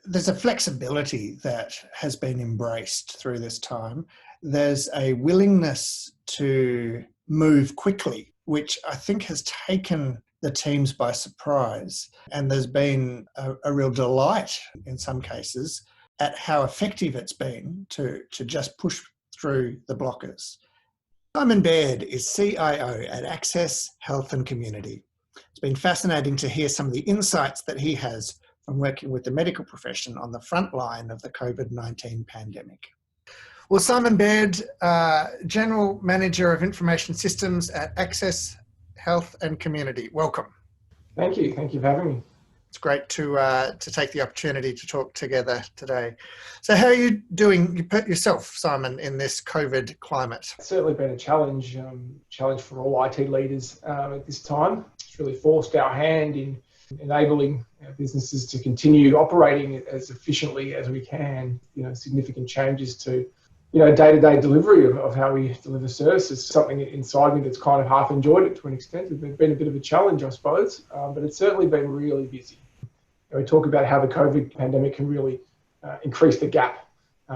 there's a flexibility that has been embraced through this time. There's a willingness to move quickly, which I think has taken the teams by surprise. And there's been a real delight in some cases at how effective it's been to just push through the blockers. Simon Baird is CIO at Access Health and Community. It's been fascinating to hear some of the insights that he has from working with the medical profession on the front line of the COVID-19 pandemic. Well, Simon Baird, General Manager of Information Systems at Access Health and Community. Welcome. Thank you. Thank you for having me. It's great to take the opportunity to talk together today. So how are you doing yourself, Simon, in this COVID climate? It's certainly been a challenge for all IT leaders at this time. It's really forced our hand in enabling our businesses to continue operating as efficiently as we can. Significant changes to day-to-day delivery of how we deliver services. Something inside me that's kind of half enjoyed it to an extent. It's been a bit of a challenge, I suppose, but it's certainly been really busy. We talk about how the COVID pandemic can really increase the gap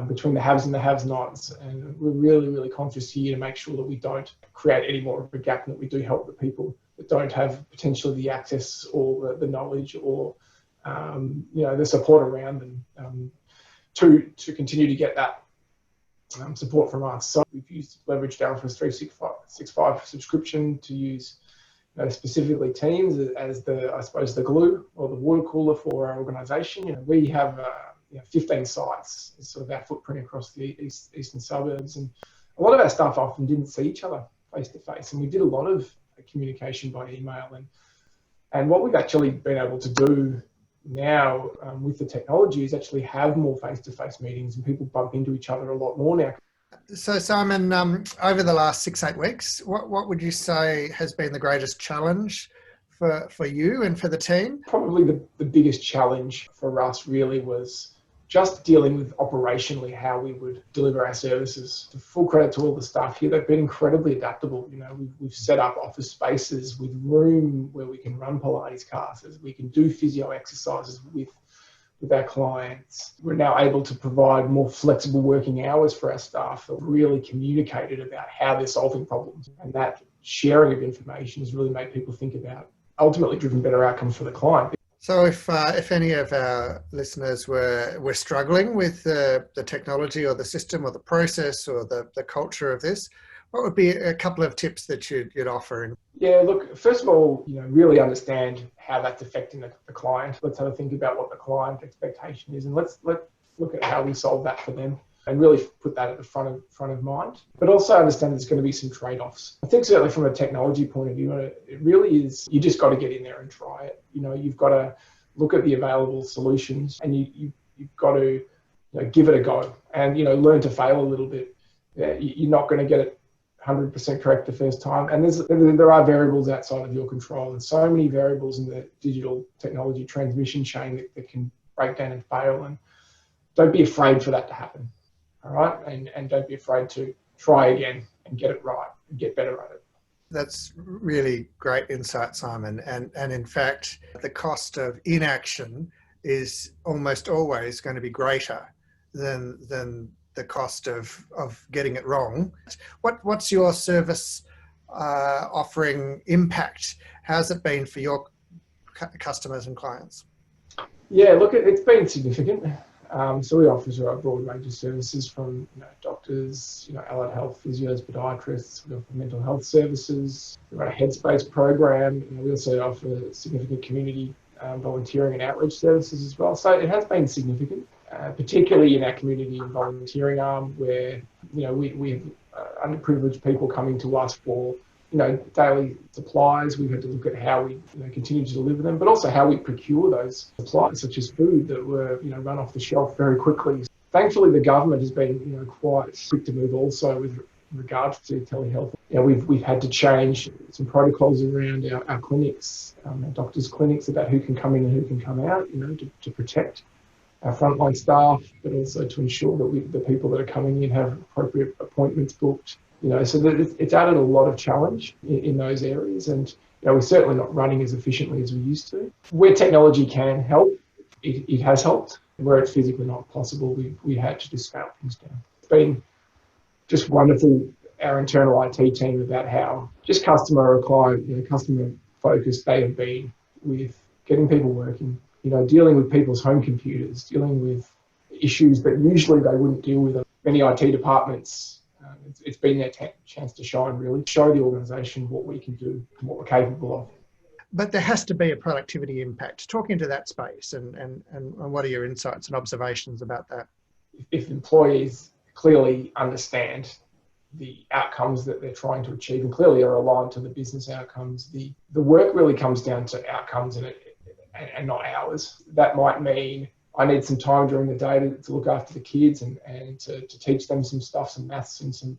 between the haves and the have-nots, and we're really, really conscious here to make sure that we don't create any more of a gap, and that we do help the people that don't have potentially the access or the knowledge or the support around them to continue to get that support from us. So we've leveraged our Office 365 subscription to use specifically Teams as the glue or the water cooler for our organisation. We have 15 sites, is sort of our footprint across the eastern suburbs, and a lot of our staff often didn't see each other face to face, and we did a lot of communication by email. And what we've actually been able to do now with the technology is actually have more face-to-face meetings, and people bump into each other a lot more now. So Simon, over the last 6-8 weeks, what would you say has been the greatest challenge for you and for the team? Probably the biggest challenge for us really was just dealing with operationally how we would deliver our services. Full credit to all the staff here. They've been incredibly adaptable. We've set up office spaces with room where we can run Pilates classes. We can do physio exercises with our clients. We're now able to provide more flexible working hours for our staff that really communicated about how they're solving problems. And that sharing of information has really made people think about ultimately driven better outcomes for the client. So if any of our listeners were struggling with the technology or the system or the process or the culture of this, what would be a couple of tips that you'd offer? Yeah, look, first of all, really understand how that's affecting the client. Let's have a think about what the client expectation is, and let's look at how we solve that for them, and really put that at the front of mind. But also understand there's going to be some trade-offs. I think certainly from a technology point of view, it really is, you just got to get in there and try it. You've got to look at the available solutions, and you've got to give it a go, and learn to fail a little bit. You're not going to get it 100% correct the first time, and there are variables outside of your control, and so many variables in the digital technology transmission chain that can break down and fail. And don't be afraid for that to happen. All right, and don't be afraid to try again and get it right and get better at it. That's really great insight, Simon. And in fact, the cost of inaction is almost always going to be greater than the cost of getting it wrong. What's your service offering impact? How's it been for your customers and clients? Yeah, look, it's been significant. So we offer a broad range of services from doctors, allied health, physios, podiatrists. We offer mental health services. We run a headspace program. We also offer significant community volunteering and outreach services as well. So it has been significant, particularly in our community and volunteering arm, where we have underprivileged people coming to us for daily supplies. We've had to look at how we continue to deliver them, but also how we procure those supplies, such as food that were run off the shelf very quickly. Thankfully, the government has been quite quick to move also with regards to telehealth. We've had to change some protocols around our clinics, our doctors' clinics, about who can come in and who can come out, to protect our frontline staff, but also to ensure that the people that are coming in have appropriate appointments booked. So that it's added a lot of challenge in those areas, and we're certainly not running as efficiently as we used to. Where technology can help, it has helped. Where it's physically not possible, we had to just scale things down. It's been just wonderful, our internal IT team, about how just customer or client, customer focused they have been with getting people working, dealing with people's home computers, dealing with issues that usually they wouldn't deal with. Many IT departments, it's been their chance to shine, really, show the organisation what we can do and what we're capable of. But there has to be a productivity impact. Talk into that space and what are your insights and observations about that? If employees clearly understand the outcomes that they're trying to achieve and clearly are aligned to the business outcomes, the work really comes down to outcomes and not hours. That might mean I need some time during the day to look after the kids and to teach them some stuff, some maths and some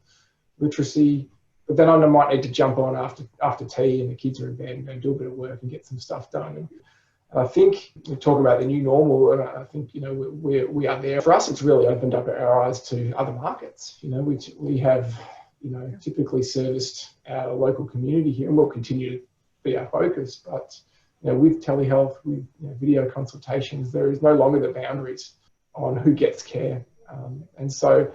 literacy. But then I might need to jump on after tea and the kids are in bed and do a bit of work and get some stuff done. And I think we talk about the new normal, and I think we are there. For us, it's really opened up our eyes to other markets. We have typically serviced our local community here, and will continue to be our focus. But with telehealth, with video consultations, there is no longer the boundaries on who gets care, and so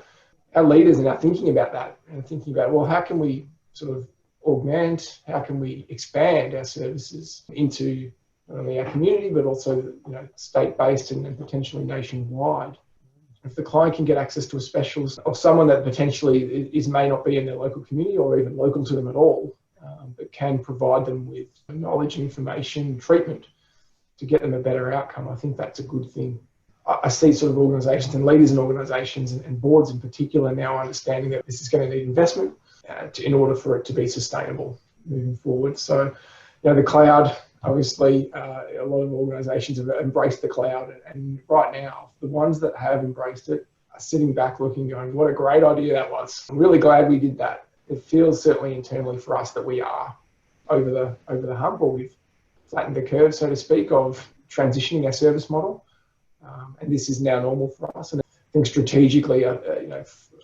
our leaders are now thinking about that and thinking about, well, how can we sort of augment, how can we expand our services into not only our community, but also state-based and potentially nationwide. If the client can get access to a specialist or someone that potentially may not be in their local community or even local to them at all, but can provide them with knowledge, information, treatment to get them a better outcome, I think that's a good thing. I see sort of organisations and leaders in organisations and boards in particular now understanding that this is going to need investment in order for it to be sustainable moving forward. So, the cloud, obviously, a lot of organisations have embraced the cloud, and right now, the ones that have embraced it are sitting back looking, going, what a great idea that was. I'm really glad we did that. It feels certainly internally for us that we are over the hump, or we've flattened the curve, so to speak, of transitioning our service model. And this is now normal for us. And I think strategically,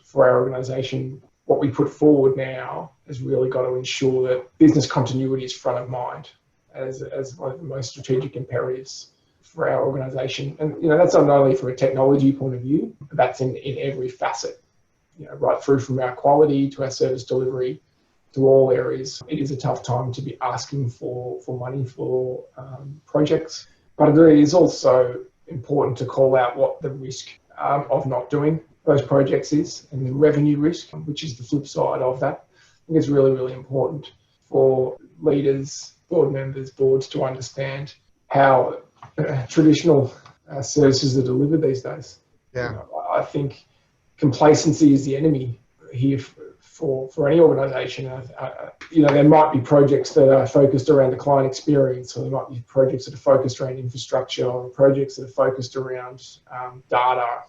for our organisation, what we put forward now has really got to ensure that business continuity is front of mind as one of the most strategic imperatives for our organisation. And that's not only from a technology point of view, but that's in every facet, right through from our quality to our service delivery to all areas. It is a tough time to be asking for money for projects, but it is also important to call out what the risk of not doing those projects is, and the revenue risk, which is the flip side of that. I think it's really, really important for leaders, board members, boards to understand how traditional services are delivered these days. Yeah. I think complacency is the enemy here for any organisation. There might be projects that are focused around the client experience, or there might be projects that are focused around infrastructure, or projects that are focused around data.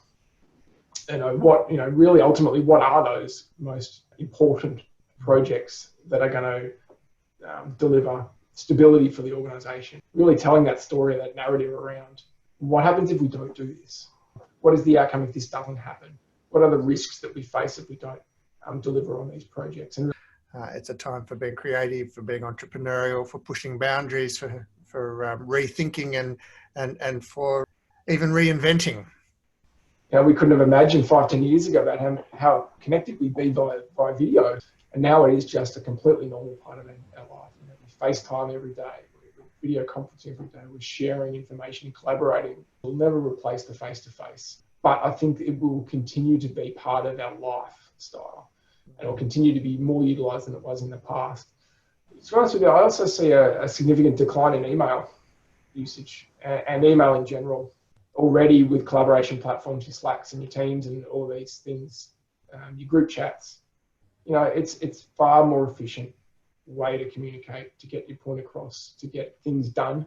Really ultimately, what are those most important projects that are going to deliver stability for the organisation? Really telling that story, that narrative around what happens if we don't do this? What is the outcome if this doesn't happen? What are the risks that we face if we don't deliver on these projects? And it's a time for being creative, for being entrepreneurial, for pushing boundaries, for rethinking and for even reinventing. We couldn't have imagined 5-10 years ago about how connected we'd be by video, and now it is just a completely normal part of our life. We FaceTime every day, we're video conferencing every day, we're sharing information and collaborating. We'll never replace the face-to-face, but I think it will continue to be part of our lifestyle, and it will continue to be more utilised than it was in the past. To be honest with you, I also see a significant decline in email usage and email in general. Already with collaboration platforms, your Slacks and your Teams and all these things, your group chats, it's far more efficient way to communicate, to get your point across, to get things done.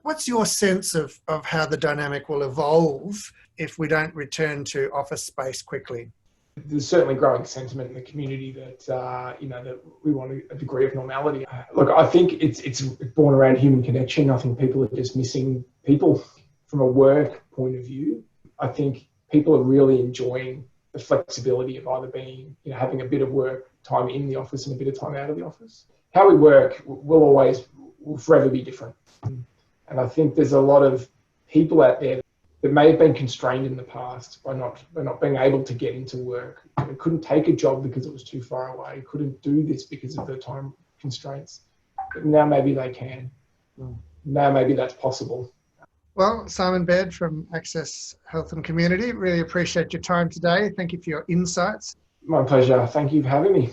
What's your sense of how the dynamic will evolve if we don't return to office space quickly? There's certainly growing sentiment in the community that that we want a degree of normality. Look, I think it's born around human connection. I think people are just missing people. From a work point of view, I think people are really enjoying the flexibility of either being, having a bit of work time in the office and a bit of time out of the office. How we work will forever be different. And I think there's a lot of people out there that may have been constrained in the past by not being able to get into work. They couldn't take a job because it was too far away. Couldn't do this because of the time constraints. But now maybe they can. Now maybe that's possible. Well, Simon Baird from Access Health and Community, really appreciate your time today. Thank you for your insights. My pleasure. Thank you for having me.